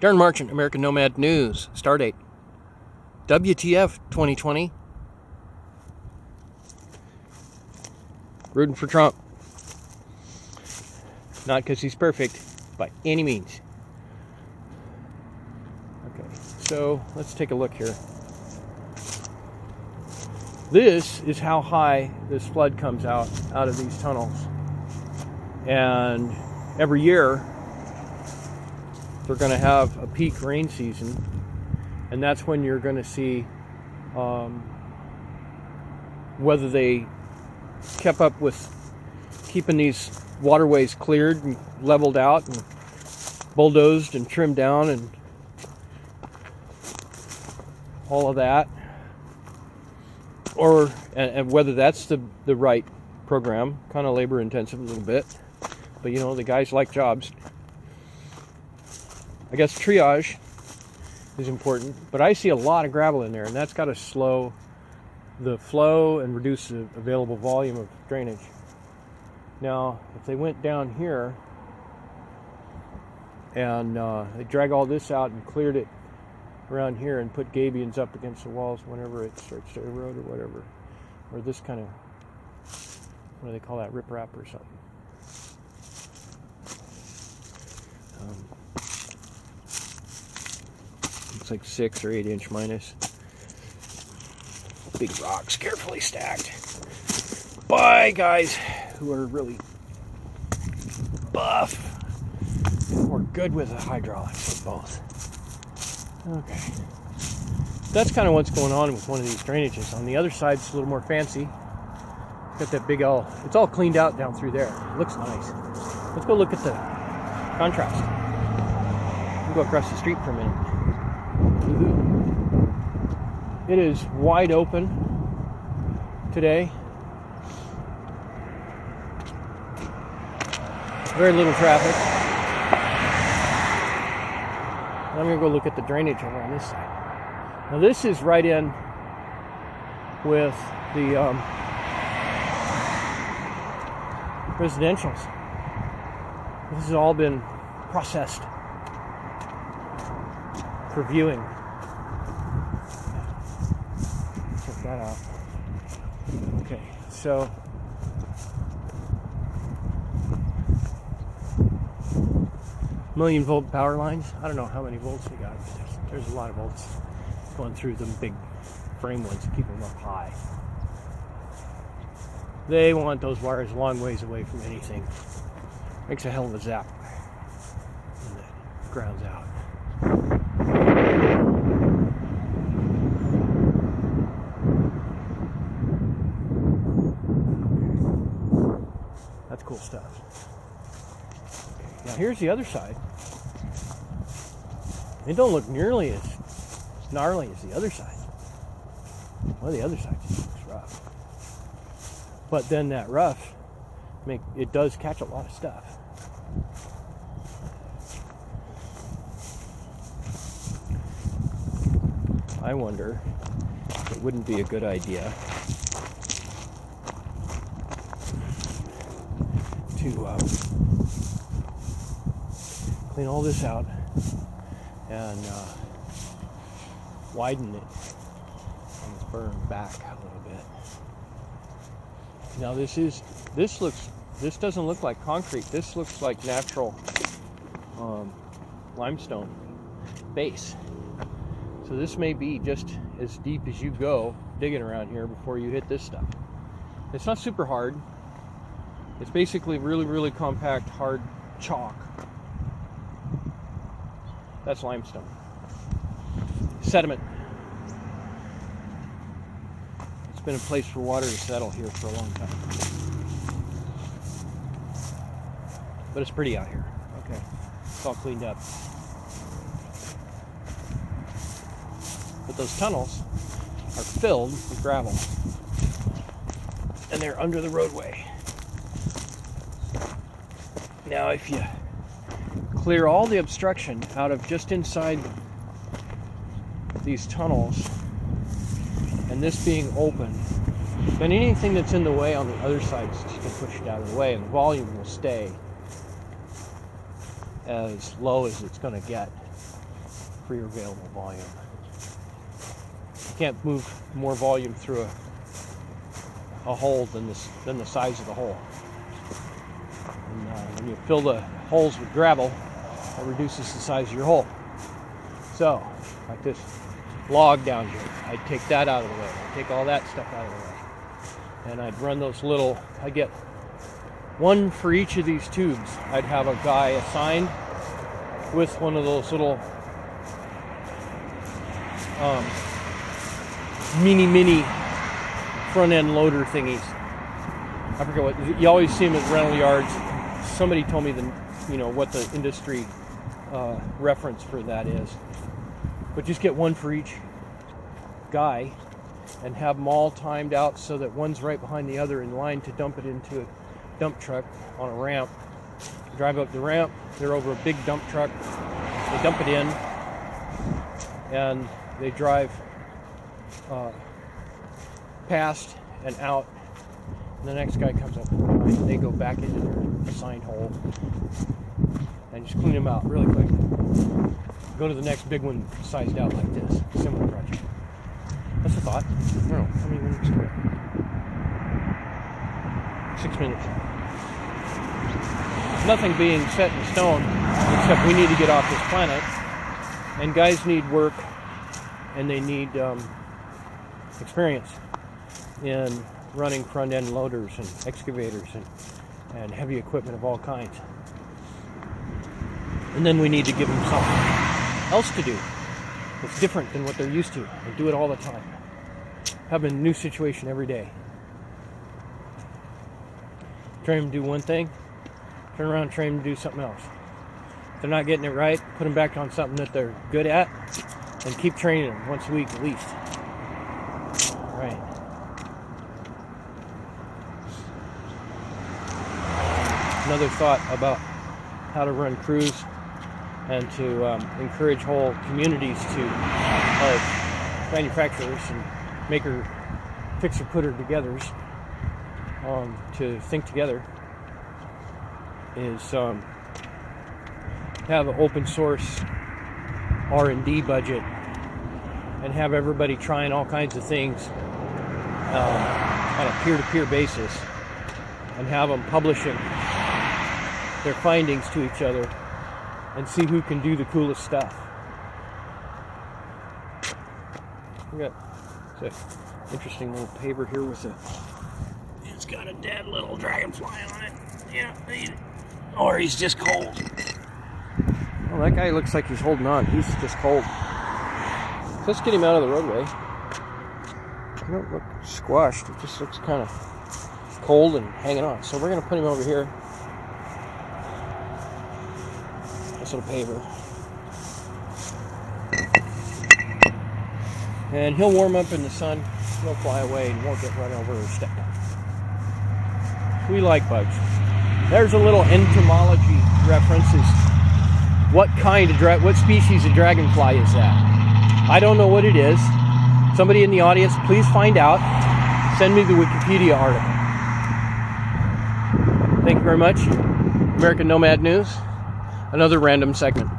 Darren Marchant, American Nomad News. Stardate. WTF 2020. Rooting for Trump. Not because he's perfect, by any means. Okay, so let's take a look here. This is how high this flood comes out of these tunnels. And every year, they're going to have a peak rain season. And that's when you're going to see whether they kept up with keeping these waterways cleared and leveled out and bulldozed and trimmed down and all of that, or and whether that's the right program. Kind of labor intensive a little bit, but you know, the guys like jobs. I guess triage is important, but I see a lot of gravel in there, and that's got to slow the flow and reduce the available volume of drainage. Now, if they went down here and they drag all this out and cleared it around here and put gabions up against the walls whenever it starts to erode or whatever, or this kind of, what do they call that, riprap or something. Looks like 6 or 8 inch minus. Big rocks carefully stacked by guys who are really buff or good with the hydraulics, or both. Okay, that's kind of what's going on with one of these drainages. On the other side, it's a little more fancy. Got that big L. It's all cleaned out down through there. It looks nice. Let's go look at the contrast. We'll go across the street for a minute. It is wide open today. Very little traffic. I'm going to go look at the drainage over on this side. Now this is right in with the residentials. This has all been processed for viewing. Check that out. Okay, so million-volt power lines. I don't know how many volts they got, but there's a lot of volts going through them big frame ones to keep them up high. They want those wires a long ways away from anything. Makes a hell of a zap when it grounds out. That's cool stuff. Now here's the other side. It don't look nearly as gnarly as the other side. Well, the other side just looks rough. But then that rough, it does catch a lot of stuff. I wonder if it wouldn't be a good idea to clean all this out and widen it on this berm back a little bit. Now this doesn't look like concrete. This looks like natural limestone base. So this may be just as deep as you go digging around here before you hit this stuff. It's not super hard. It's basically really, really compact, hard chalk. That's limestone. Sediment. It's been a place for water to settle here for a long time. But it's pretty out here. Okay. It's all cleaned up. But those tunnels are filled with gravel. And they're under the roadway. Now if you clear all the obstruction out of just inside these tunnels, and this being open, then anything that's in the way on the other side is just going to push it out of the way, and the volume will stay as low as it's going to get. for your available volume. You can't move more volume through a hole than the size of the hole. And when you fill the holes with gravel, it reduces the size of your hole. So, like this log down here, I'd take that out of the way. I'd take all that stuff out of the way. And I'd run those little, I get one for each of these tubes. I'd have a guy assigned with one of those little mini front end loader thingies. I forget what, you always see them at rental yards. Somebody told me what the industry reference for that is. But just get one for each guy and have them all timed out so that one's right behind the other in line to dump it into a dump truck on a ramp. Drive up the ramp, they're over a big dump truck, they dump it in, and they drive past and out, and the next guy comes up behind, they go back into their assigned hole and just clean them out really quick. Go to the next big one sized out like this. Similar project. That's a thought. I don't know. How many minutes do we have? 6 minutes. Nothing being set in stone, except we need to get off this planet. And guys need work, and they need experience in running front-end loaders and excavators and heavy equipment of all kinds. And then we need to give them something else to do that's different than what they're used to, and do it all the time. Have a new situation every day. Train them to do one thing, turn around and train them to do something else. If they're not getting it right, put them back on something that they're good at, and keep training them once a week at least. Right. Another thought about how to run crews and to encourage whole communities to manufacturers and maker, fixer, putter togethers to think together is have an open source R&D budget and have everybody trying all kinds of things on a peer-to-peer basis, and have them publishing their findings to each other and see who can do the coolest stuff. We got an interesting little paver here with it's got a dead little dragonfly on it. Yeah, or he's just cold. Well, that guy looks like he's holding on. He's just cold. So let's get him out of the roadway. He don't look squashed. It just looks kind of cold and hanging on. So we're going to put him over here. This little paver. And he'll warm up in the sun. He'll fly away and won't get run over or stepped on. We like bugs. There's a little entomology references. What species of dragonfly is that? I don't know what it is. Somebody in the audience, please find out. Send me the Wikipedia article. Thank you very much. American Nomad News. Another random segment.